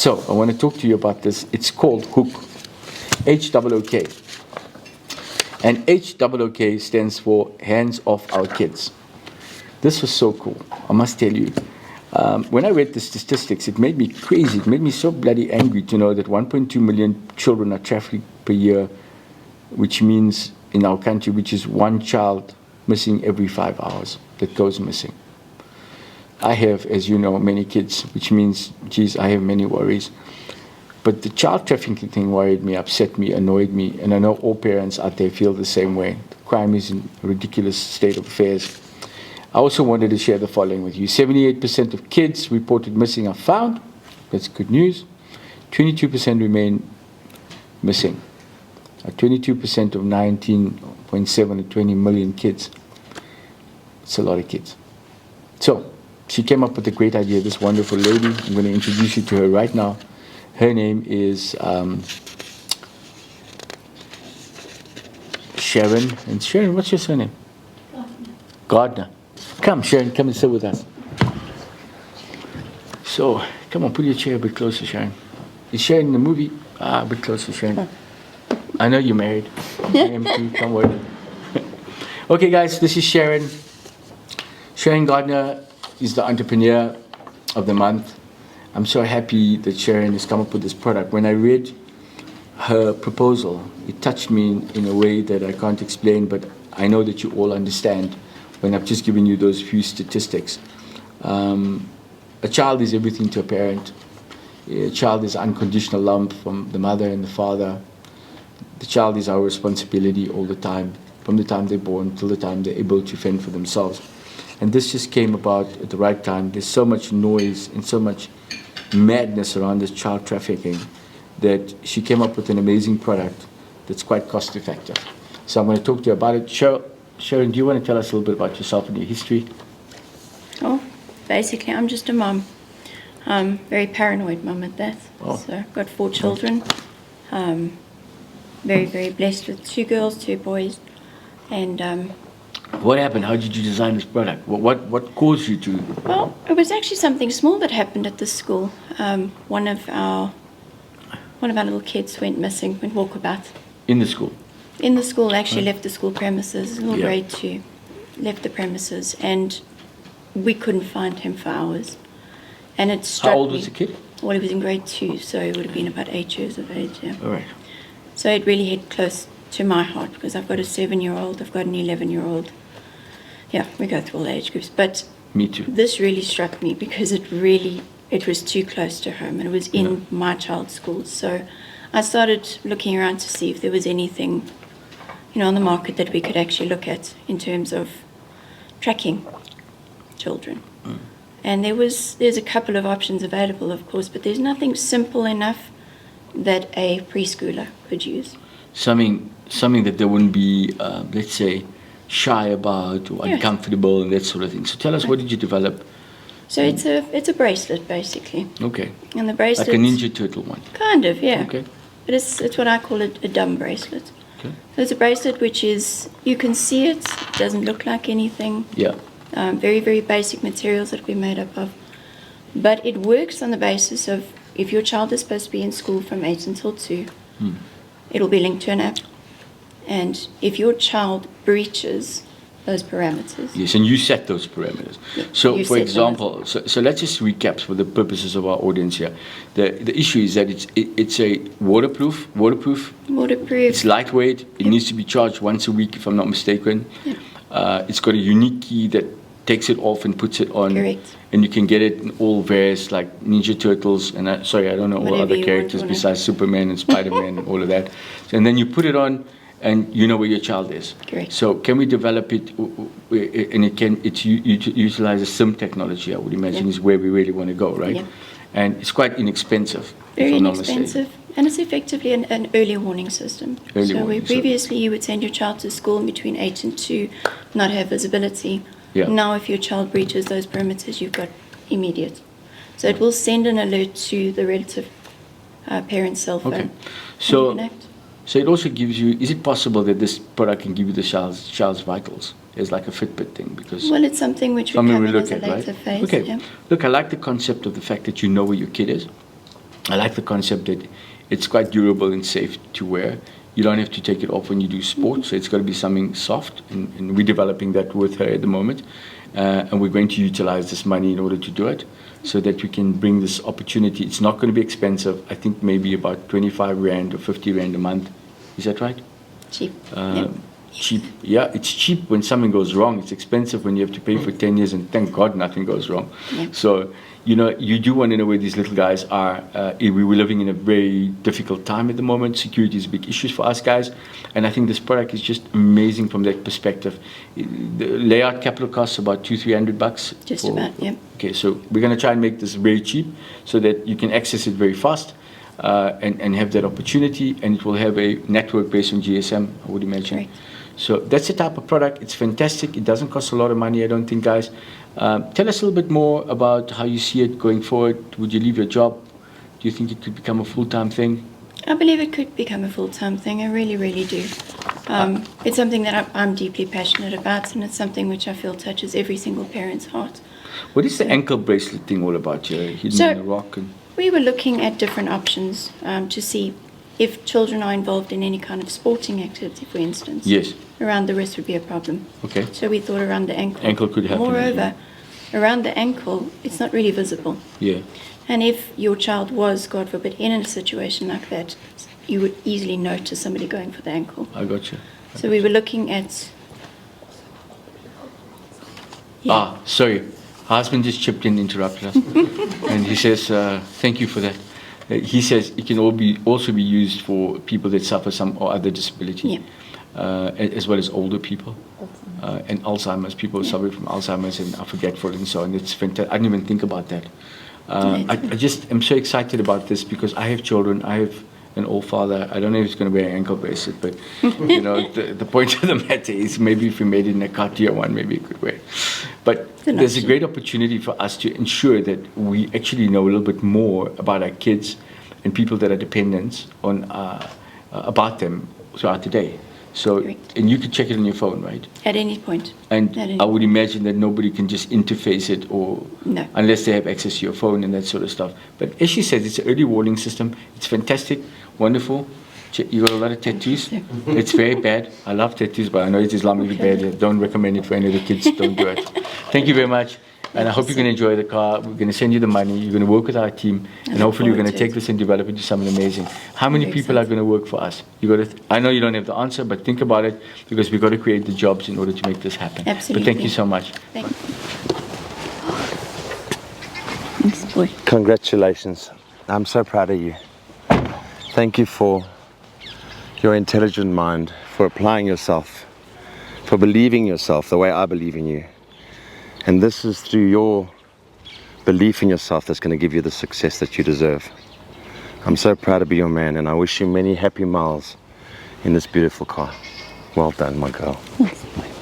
So I want to talk to you about this. It's called HOOK, H-O-O-K. And H-O-O-K stands for Hands Off Our Kids. This was so cool, I must tell you. When I read the statistics, it made me crazy. It made me so bloody angry to know that 1.2 million children are trafficked per year, which means in our country, which is one child missing every 5 hours that goes missing. I have, as you know, many kids, which means, geez, I have many worries. But the child trafficking thing worried me, upset me, annoyed me, and I know all parents out there feel the same way. The crime is in a ridiculous state of affairs. I also wanted to share the following with you. 78% of kids reported missing are found. That's good news. 22% remain missing. 22% of 19.7 to 20 million kids. It's a lot of kids. So she came up with a great idea, this wonderful lady. I'm going to introduce you to her right now. Her name is Sharon. And Sharon, what's your surname? Gardner. Come, Sharon, come and sit with us. So, come on, put your chair a bit closer, Sharon. Is Sharon in the movie? A bit closer, Sharon. I know you're married. I am too, don't worry. Okay, guys, this is Sharon. Sharon Gardner is the entrepreneur of the month. I'm so happy that Sharon has come up with this product. When I read her proposal, it touched me in a way that I can't explain, but I know that you all understand when I've just given you those few statistics. A child is everything to a parent. A child is unconditional love from the mother and the father. The child is our responsibility all the time, from the time they're born till the time they're able to fend for themselves. And this just came about at the right time. There's so much noise and so much madness around this child trafficking that she came up with an amazing product that's quite cost effective. So I'm going to talk to you about it. Sharon, do you want to tell us a little bit about yourself and your history? Oh, basically I'm just a mum. Very paranoid mum at that. Oh. So I've got 4 children. Very, very blessed with 2 girls, 2 boys. And what happened? How did you design this product? What caused you to? well, it was actually something small that happened at the school. One of our little kids went missing, went walkabout. In the school? In the school, actually left the school premises, little Yeah. grade 2, left the premises, and we couldn't find him for hours. And it struck me. How old was the kid? Well, he was in grade 2, so he would have been about 8 years of age, yeah. All right. So it really hit close to my heart because I've got a 7-year-old, I've got an 11-year-old. Yeah, we go through all age groups. But Me too. this really struck me because it was too close to home and it was in my child's school. So I started looking around to see if there was anything, on the market that we could actually look at in terms of tracking children. And there's a couple of options available, of course, but there's nothing simple enough that a preschooler could use. Something that they wouldn't be, let's say, shy about or uncomfortable and that sort of thing. So tell us, what did you develop? So it's a bracelet basically. Okay. And the bracelet, Like a Ninja Turtle one. kind of, yeah. Okay. But it's what I call a dumb bracelet. Okay. So it's a bracelet which is, you can see it doesn't look like anything. Yeah. Very, very basic materials that we're made up of. But it works on the basis of if your child is supposed to be in school from 8 until 2, it'll be linked to an app. And if your child breaches those parameters. Yes, and you set those parameters. Yeah, So, you for set example, so let's just recap for the purposes of our audience here. The issue is that it's a waterproof. Waterproof. It's lightweight. It needs to be charged once a week, if I'm not mistaken. Yeah. It's got a unique key that takes it off and puts it on. Correct. And you can get it in all various, like Ninja Turtles, and I don't know all Whatever other you characters want on it. besides Superman and Spider-Man and all of that. And then you put it on, and you know where your child is. Correct. So can we develop it, and it utilizes SIM technology, I would imagine, is where we really want to go, right? Yeah. And it's quite inexpensive. Very if I'm not mistaken. inexpensive. And it's effectively an early warning system. Early so warning, where previously you would send your child to school between 8 and 2, not have visibility. Yeah. Now if your child breaches those parameters, you've got immediate. So it will send an alert to the relative parent's cell phone. Okay. and So, you can act. so it also gives you, is it possible that this product can give you the child's vitals? It's like a Fitbit thing, because Well, it's something which we something come we in look as a at, later right? phase. Okay. Yeah. Look, I like the concept of the fact that you know where your kid is. I like the concept that it's quite durable and safe to wear. You don't have to take it off when you do sports, so it's got to be something soft, and we're developing that with her at the moment. And we're going to utilize this money in order to do it, so that we can bring this opportunity. It's not going to be expensive. I think maybe about 25 Rand or 50 Rand a month. Is that right? Cheap. Cheap. Yeah, it's cheap when something goes wrong. It's expensive when you have to pay for 10 years, and thank God nothing goes wrong. So, you know, you do want to know where these little guys are. We were living in a very difficult time at the moment. Security is a big issue for us guys. And I think this product is just amazing from that perspective. The layout capital costs about $200-300. Just about, yeah. Okay, so we're going to try and make this very cheap so that you can access it very fast. And have that opportunity, and it will have a network based on GSM, I would imagine. Right. So that's the type of product. It's fantastic. It doesn't cost a lot of money, I don't think, guys. Tell us a little bit more about how you see it going forward. Would you leave your job? Do you think it could become a full-time thing? I believe it could become a full-time thing. I really, really do. It's something that I'm deeply passionate about, and it's something which I feel touches every single parent's heart. What is the ankle bracelet thing all about here? Hidden in the rock? We were looking at different options to see if children are involved in any kind of sporting activity, for instance. Yes. Around the wrist would be a problem. Okay. So we thought around the ankle. Ankle could happen. Moreover, around the ankle, it's not really visible. Yeah. And if your child was, God forbid, in a situation like that, you would easily notice somebody going for the ankle. I got you. So we were looking at... Yeah. Sorry. Husband just chipped in, interrupted us. And he says, thank you for that. He says it can also be used for people that suffer some or other disability, as well as older people, and Alzheimer's, people who suffer from Alzheimer's and are forgetful and so on. It's fantastic. I didn't even think about that. I just am so excited about this because I have children. I have an old father. I don't know if he's going to wear an ankle bracelet, but you know, the point of the matter is maybe if we made it in a Cartier one, maybe it could wear. But there's a great opportunity for us to ensure that we actually know a little bit more about our kids and people that are dependents on about them throughout the day. So, and you can check it on your phone, right? At any point. And I would imagine that nobody can just interface it or unless they have access to your phone and that sort of stuff. But as she said, it's an early warning system. It's fantastic, wonderful. You got a lot of tattoos. It's very bad. I love tattoos, but I know it's Islamically bad. Don't recommend it for any of the kids. Don't do it. Thank you very much. And I hope you can enjoy the car. We're going to send you the money. You're going to work with our team. And hopefully we're going to take this and develop it into something amazing. How many people are going to work for us? I know you don't have the answer, but think about it because we've got to create the jobs in order to make this happen. Absolutely. But thank you so much. Thank you. Thanks, boy. Congratulations. I'm so proud of you. Thank you for your intelligent mind, for applying yourself, for believing yourself the way I believe in you. And this is through your belief in yourself that's going to give you the success that you deserve. I'm so proud to be your man, and I wish you many happy miles in this beautiful car. Well done, my girl. Thanks, boy.